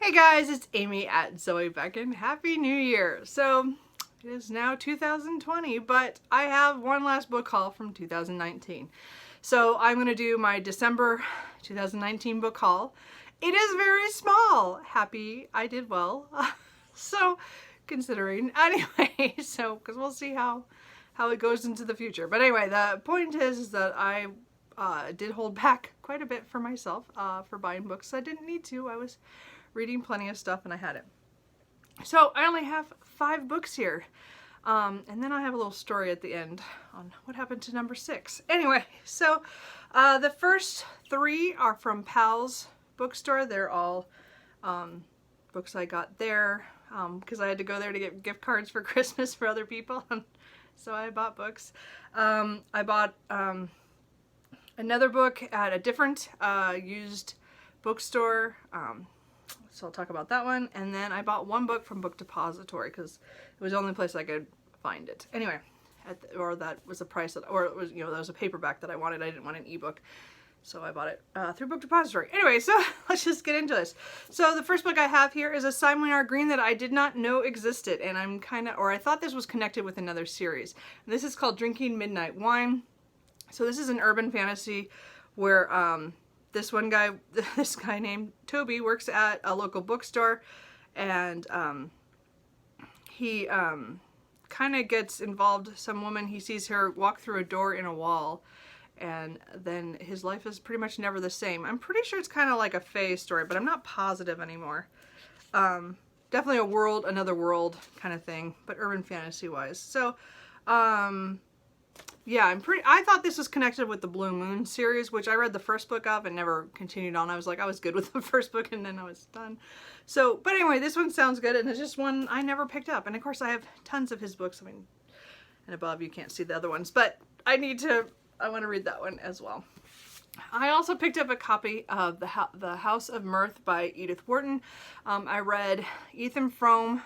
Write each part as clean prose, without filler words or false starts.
Hey guys, it's Amy at Zoe Becken. Happy New Year! So, it is now 2020, but I have one last book haul from 2019. So, I'm going to do my December 2019 book haul. It is very small. Happy I did well. So, considering. Anyway, so, because we'll see how it goes into the future. But anyway, the point is that I did hold back quite a bit for myself for buying books. I didn't need to. I was reading plenty of stuff and I had it. So I only have 5 books here. And then I have a little story at the end on what happened to number 6. Anyway, so the first 3 are from Pal's bookstore. They're all books I got there because I had to go there to get gift cards for Christmas for other people. So I bought books. I bought another book at a different used bookstore. So I'll talk about that one. And then I bought one book from Book Depository because it was the only place I could find it. Anyway, or that was the price that, or it was, that was a paperback that I wanted. I didn't want an ebook. So I bought it through Book Depository. Anyway, so let's just get into this. So the first book I have here is a Simon R. Green that I did not know existed. And I'm I thought this was connected with another series. And this is called Drinking Midnight Wine. So this is an urban fantasy where this guy named Toby works at a local bookstore, and he kind of gets involved. Some woman, he sees her walk through a door in a wall, and then his life is pretty much never the same. I'm pretty sure it's kind of like a Fae story, but I'm not positive anymore. Definitely another world kind of thing, but urban fantasy wise. So, yeah, I thought this was connected with the Blue Moon series, which I read the first book of and never continued on. I was good with the first book and then I was done. So, but anyway, this one sounds good and it's just one I never picked up. And of course I have tons of his books. I mean, and above you can't see the other ones, but I want to read that one as well. I also picked up a copy of The House of Mirth by Edith Wharton. I read Ethan Frome,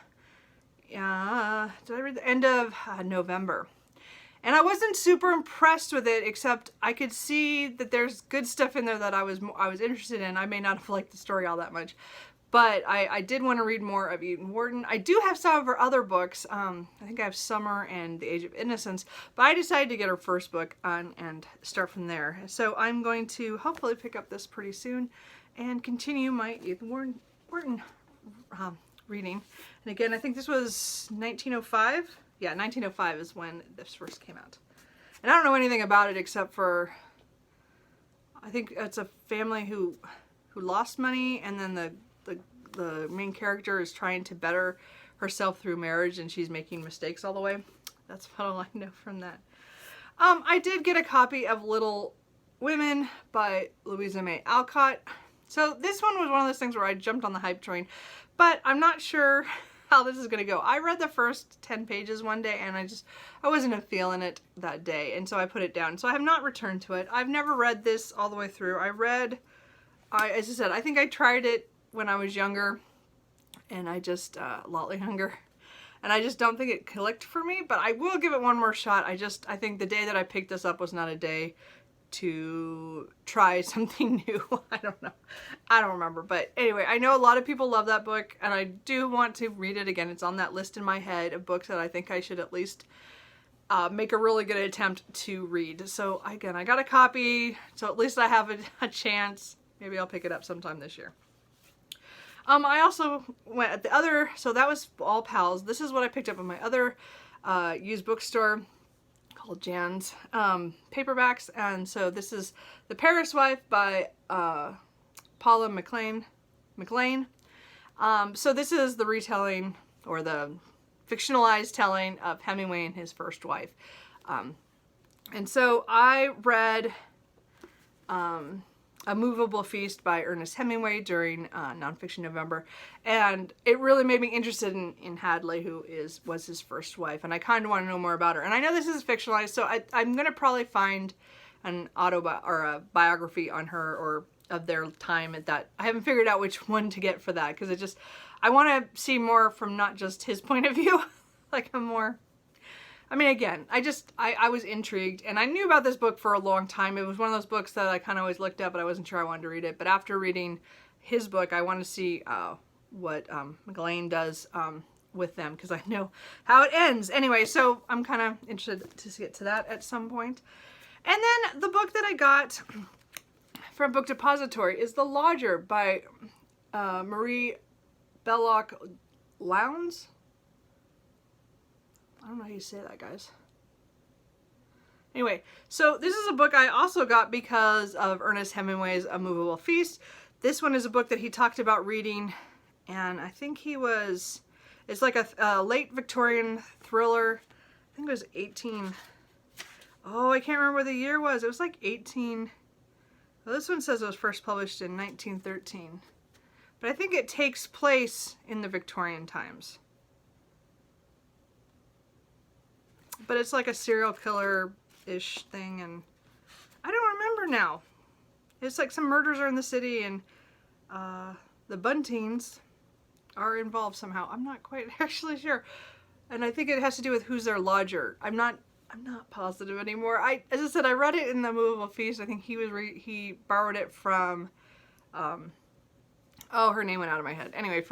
did I read the end of November? And I wasn't super impressed with it, except I could see that there's good stuff in there that I was interested in. I may not have liked the story all that much, but I did want to read more of Edith Wharton. I do have some of her other books. I think I have Summer and The Age of Innocence, but I decided to get her first book on and start from there. So I'm going to hopefully pick up this pretty soon and continue my Edith Wharton reading. And again, I think this was 1905. Yeah, 1905 is when this first came out. And I don't know anything about it except for, I think it's a family who lost money, and then the main character is trying to better herself through marriage, and she's making mistakes all the way. That's about all I know from that. I did get a copy of Little Women by Louisa May Alcott. So this one was one of those things where I jumped on the hype train, but I'm not sure how this is going to go. I read the first 10 pages one day and I wasn't feeling it that day, and so I put it down. So I have not returned to it. I've never read this all the way through. As I said, I think I tried it when I was younger, and a lot younger, and I just don't think it clicked for me, but I will give it one more shot. I think the day that I picked this up was not a day to try something new. I don't know. I don't remember. But anyway, I know a lot of people love that book, and I do want to read it again. It's on that list in my head of books that I think I should at least make a really good attempt to read. So again, I got a copy, so at least I have a chance. Maybe I'll pick it up sometime this year. I also went at the other, so that was all Pals. This is what I picked up in my other used bookstore called Jan's paperbacks, and so this is The Paris Wife by Paula McLain. So this is the retelling, or the fictionalized telling, of Hemingway and his first wife. And so I read A Movable Feast by Ernest Hemingway during Nonfiction November, and it really made me interested in Hadley, who was his first wife, and I kind of want to know more about her. And I know this is fictionalized, so I'm going to probably find an a biography on her, or of their time at that. I haven't figured out which one to get for that, because I want to see more from not just his point of view, like I mean, again, I was intrigued, and I knew about this book for a long time. It was one of those books that I kind of always looked at, but I wasn't sure I wanted to read it. But after reading his book, I wanted to see Ghislaine does with them, because I know how it ends. Anyway, so I'm kind of interested to get to that at some point. And then the book that I got from Book Depository is The Lodger by Marie Belloc Lowndes. I don't know how you say that, guys. Anyway, so this is a book I also got because of Ernest Hemingway's A Movable Feast. This one is a book that he talked about reading, and I think it's like a late Victorian thriller. I think it was I can't remember what the year was. It was like 18, well, this one says it was first published in 1913. But I think it takes place in the Victorian times. But it's like a serial killer-ish thing, and I don't remember now. It's like some murders are in the city, and the Buntines are involved somehow. I'm not quite actually sure. And I think it has to do with who's their lodger. I'm not positive anymore. As I said, I read it in The Movable Feast. I think he borrowed it from oh, her name went out of my head. Anyway,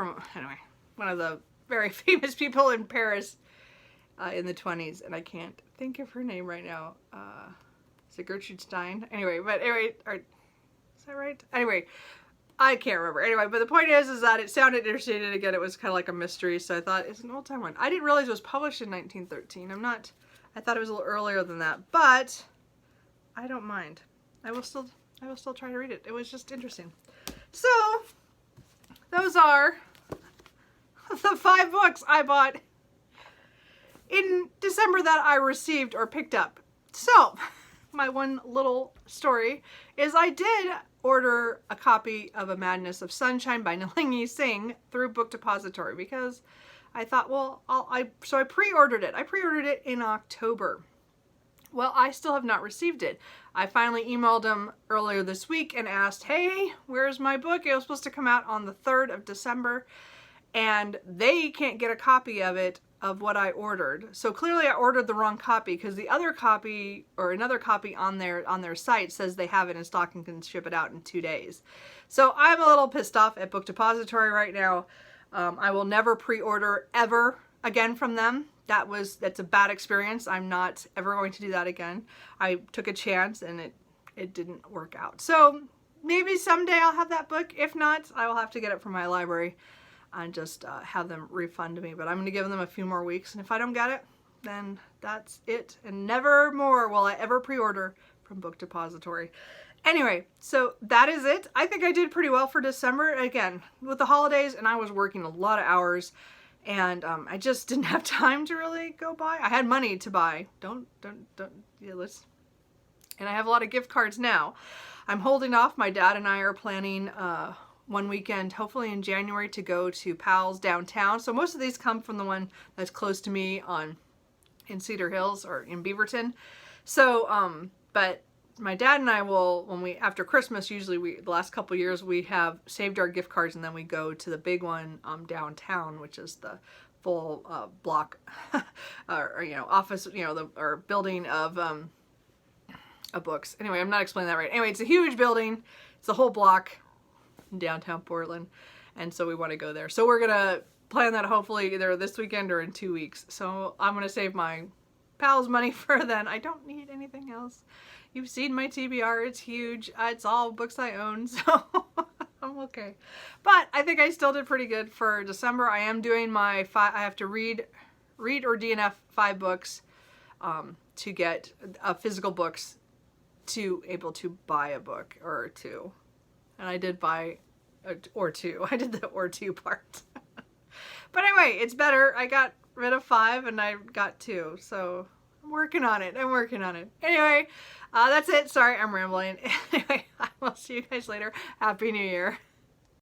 one of the very famous people in Paris in the 20s, and I can't think of her name right now. Is it Gertrude Stein? Anyway, is that right? Anyway, I can't remember. Anyway, but the point is that it sounded interesting, and again, it was kind of like a mystery, so I thought it's an old time one. I didn't realize it was published in 1913. I thought it was a little earlier than that, but I don't mind. I will still try to read it. It was just interesting. So, those are the 5 books I bought in December that I received or picked up. So, my one little story is I did order a copy of A Madness of Sunshine by Nalini Singh through Book Depository, because I thought, well, so I pre-ordered it. I pre-ordered it in October. Well, I still have not received it. I finally emailed them earlier this week and asked, hey, where's my book? It was supposed to come out on the 3rd of December, and they can't get a copy of it, of what I ordered. So clearly I ordered the wrong copy, because the other copy, or another copy on their site, says they have it in stock and can ship it out in 2 days. So I'm a little pissed off at Book Depository right now. I will never pre-order ever again from them. That's a bad experience. I'm not ever going to do that again. I took a chance and it didn't work out. So maybe someday I'll have that book. If not, I will have to get it from my library and just have them refund me. But I'm going to give them a few more weeks, and if I don't get it, then that's it. And never more will I ever pre-order from Book Depository. Anyway, so that is it. I think I did pretty well for December. Again, with the holidays, and I was working a lot of hours, and I just didn't have time to really go buy. I had money to buy. And I have a lot of gift cards now. I'm holding off. My dad and I are planning one weekend, hopefully in January, to go to Powell's downtown. So most of these come from the one that's close to me in Cedar Hills or in Beaverton. So, but my dad and I will, after Christmas, usually the last couple years, we have saved our gift cards, and then we go to the big one downtown, which is the full block or office, or building of books. Anyway, I'm not explaining that right. Anyway, it's a huge building. It's the whole block in downtown Portland, and so we want to go there. So we're gonna plan that hopefully either this weekend or in 2 weeks. So I'm gonna save my Pals money for then. I don't need anything else. You've seen my TBR, it's huge. It's all books I own, so I'm okay. But I think I still did pretty good for December. I am doing my I have to read or DNF 5 books to get physical books to able to buy a book or 2. And I did buy or 2. I did the or 2 part. But anyway, it's better. I got rid of 5 and I got 2. So I'm working on it. Anyway, that's it. Sorry, I'm rambling. Anyway, I will see you guys later. Happy New Year.